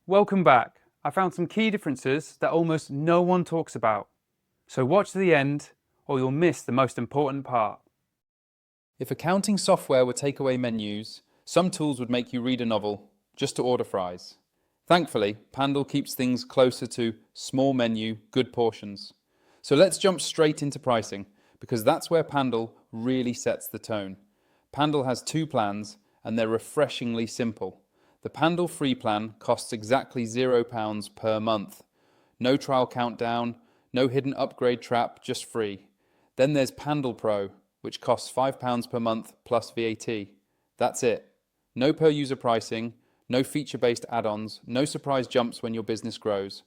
Welcome back. I found some key differences that almost no one talks about. So watch to the end or you'll miss the most important part. If accounting software would take away menus, some tools would make you read a novel just to order fries. Thankfully, Pandle keeps things closer to small menu, good portions. So let's jump straight into pricing, because that's where Pandle really sets the tone. Pandle has two plans, and they're refreshingly simple. The Pandle free plan costs exactly £0 per month. No trial countdown, no hidden upgrade trap, just free. Then there's Pandle Pro, which costs £5 per month plus VAT. That's it. No per user pricing, no feature-based add-ons, no surprise jumps when your business grows.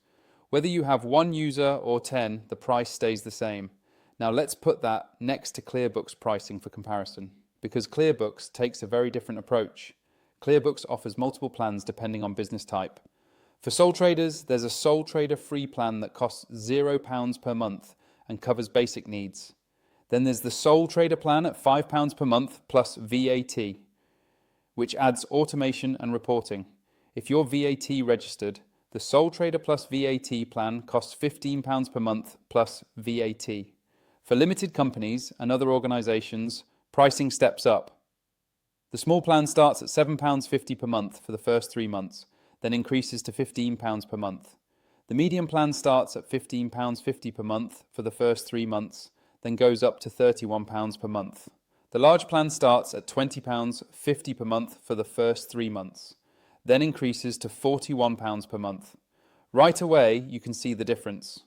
Whether you have 1 user or 10, the price stays the same. Now let's put that next to ClearBooks pricing for comparison, because ClearBooks takes a very different approach. ClearBooks offers multiple plans depending on business type. For sole traders, there's a sole trader free plan that costs £0 per month and covers basic needs. Then there's the sole trader plan at £5 per month plus VAT, which adds automation and reporting. If you're VAT registered, the sole trader plus VAT plan costs £15 per month plus VAT. For limited companies and other organisations, pricing steps up. The small plan starts at £7.50 per month for the first 3 months, then increases to £15 per month. The medium plan starts at £15.50 per month for the first 3 months, then goes up to £31 per month. The large plan starts at £20.50 per month for the first 3 months, then increases to £41 per month. Right away, you can see the difference.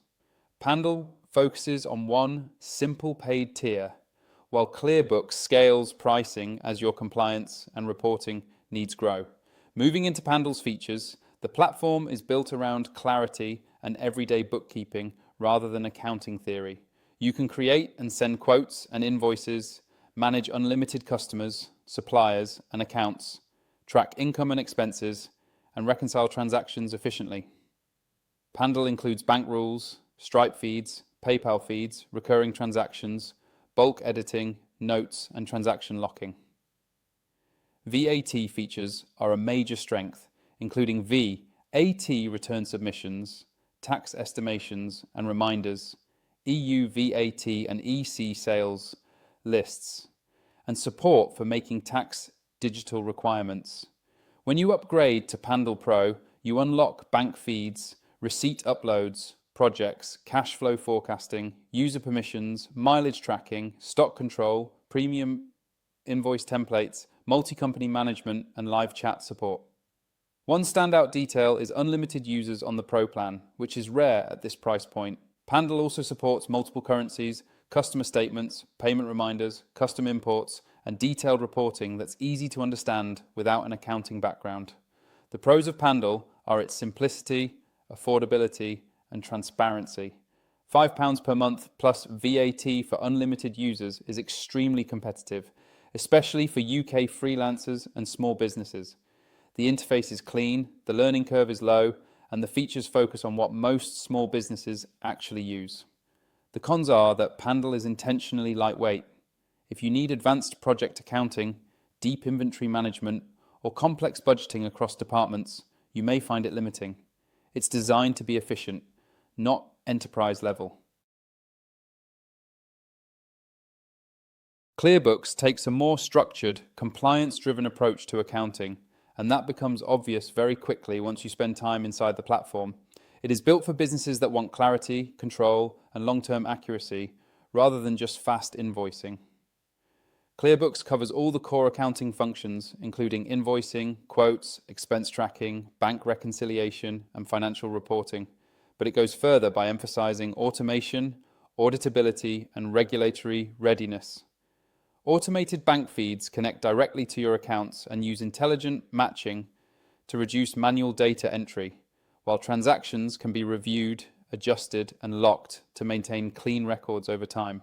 Pandle focuses on one simple paid tier, while ClearBooks scales pricing as your compliance and reporting needs grow. Moving into Pandle's features, the platform is built around clarity and everyday bookkeeping rather than accounting theory. You can create and send quotes and invoices, manage unlimited customers, suppliers, and accounts, track income and expenses, and reconcile transactions efficiently. Pandle includes bank rules, Stripe feeds, PayPal feeds, recurring transactions, bulk editing, notes, and transaction locking. VAT features are a major strength, including VAT return submissions, tax estimations and reminders, EU VAT and EC sales lists, and support for making tax digital requirements. When you upgrade to Pandle Pro, you unlock bank feeds, receipt uploads, projects, cash flow forecasting, user permissions, mileage tracking, stock control, premium invoice templates, multi-company management, and live chat support. One standout detail is unlimited users on the Pro plan, which is rare at this price point. Pandle also supports multiple currencies, customer statements, payment reminders, custom imports, and detailed reporting that's easy to understand without an accounting background. The pros of Pandle are its simplicity, affordability, and transparency. £5 per month plus VAT for unlimited users is extremely competitive, especially for UK freelancers and small businesses. The interface is clean, the learning curve is low, and the features focus on what most small businesses actually use. The cons are that Pandle is intentionally lightweight. If you need advanced project accounting, deep inventory management, or complex budgeting across departments, you may find it limiting. It's designed to be efficient, not enterprise level. ClearBooks takes a more structured, compliance-driven approach to accounting, and that becomes obvious very quickly once you spend time inside the platform. It is built for businesses that want clarity, control, and long-term accuracy, rather than just fast invoicing. ClearBooks covers all the core accounting functions, including invoicing, quotes, expense tracking, bank reconciliation, and financial reporting. But it goes further by emphasizing automation, auditability, and regulatory readiness. Automated bank feeds connect directly to your accounts and use intelligent matching to reduce manual data entry, while transactions can be reviewed, adjusted, and locked to maintain clean records over time.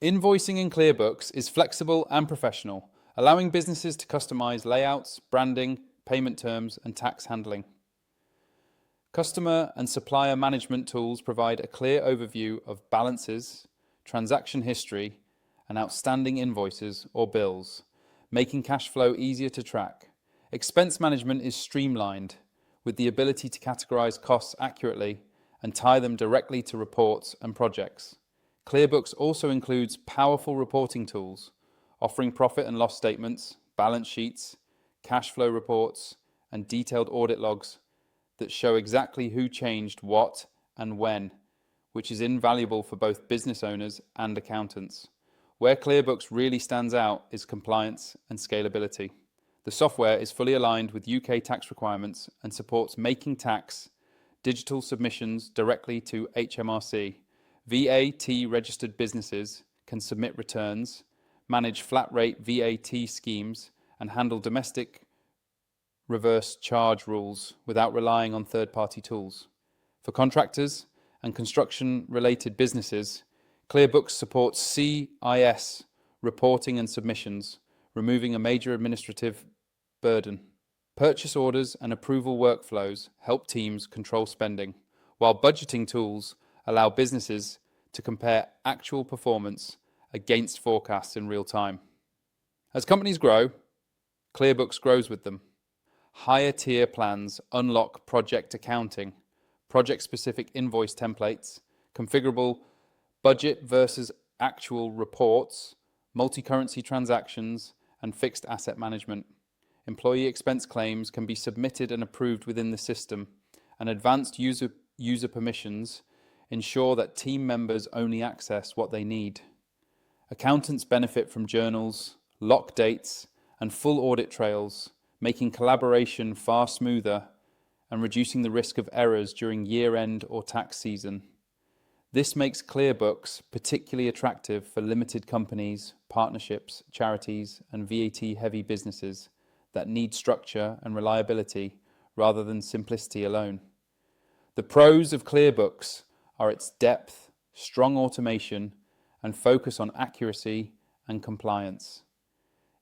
Invoicing in ClearBooks is flexible and professional, allowing businesses to customize layouts, branding, payment terms, and tax handling. Customer and supplier management tools provide a clear overview of balances, transaction history, and outstanding invoices or bills, making cash flow easier to track. Expense management is streamlined, with the ability to categorize costs accurately and tie them directly to reports and projects. ClearBooks also includes powerful reporting tools, offering profit and loss statements, balance sheets, cash flow reports, and detailed audit logs that show exactly who changed what and when, which is invaluable for both business owners and accountants. Where ClearBooks really stands out is compliance and scalability. The software is fully aligned with UK tax requirements and supports making tax digital submissions directly to HMRC. VAT registered businesses can submit returns, manage flat rate VAT schemes, and handle domestic reverse charge rules without relying on third-party tools. For contractors and construction-related businesses, ClearBooks supports CIS reporting and submissions, removing a major administrative burden. Purchase orders and approval workflows help teams control spending, while budgeting tools allow businesses to compare actual performance against forecasts in real time. As companies grow, ClearBooks grows with them. Higher tier plans unlock project accounting, project-specific invoice templates, configurable budget versus actual reports, multi-currency transactions, and fixed asset management. Employee expense claims can be submitted and approved within the system, and advanced user permissions ensure that team members only access what they need. Accountants benefit from journals, lock dates, and full audit trails, making collaboration far smoother and reducing the risk of errors during year-end or tax season. This makes ClearBooks particularly attractive for limited companies, partnerships, charities, and VAT-heavy businesses that need structure and reliability rather than simplicity alone. The pros of ClearBooks are its depth, strong automation, and focus on accuracy and compliance.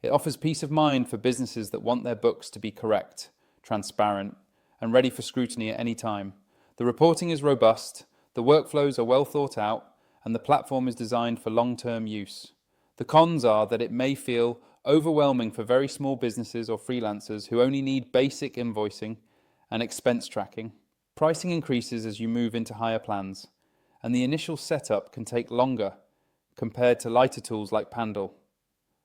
It offers peace of mind for businesses that want their books to be correct, transparent, and ready for scrutiny at any time. The reporting is robust, the workflows are well thought out, and the platform is designed for long-term use. The cons are that it may feel overwhelming for very small businesses or freelancers who only need basic invoicing and expense tracking. Pricing increases as you move into higher plans, and the initial setup can take longer compared to lighter tools like Pandle.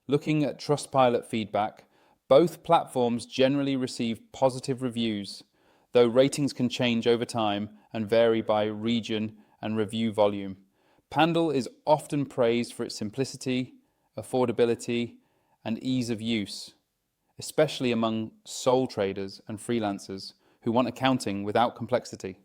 Looking at Trustpilot feedback, both platforms generally receive positive reviews, though ratings can change over time and vary by region and review volume. Pandle is often praised for its simplicity, affordability, and ease of use, especially among sole traders and freelancers who want accounting without complexity.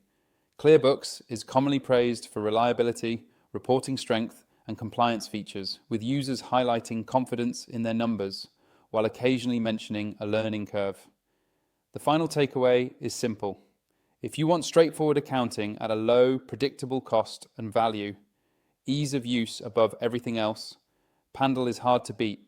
ClearBooks is commonly praised for reliability, reporting strength, and compliance features, with users highlighting confidence in their numbers while occasionally mentioning a learning curve. The final takeaway is simple. If you want straightforward accounting at a low, predictable cost and value, ease of use above everything else, Pandle is hard to beat.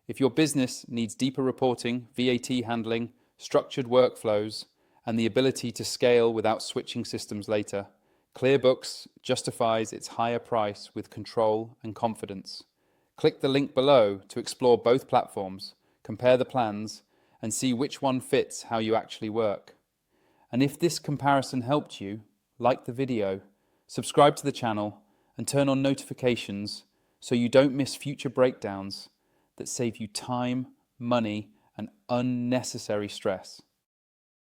If your business needs deeper reporting, VAT handling, structured workflows, and the ability to scale without switching systems later, ClearBooks justifies its higher price with control and confidence. Click the link below to explore both platforms, compare the plans, and see which one fits how you actually work. And if this comparison helped you, like the video, subscribe to the channel, and turn on notifications so you don't miss future breakdowns that save you time, money, and unnecessary stress.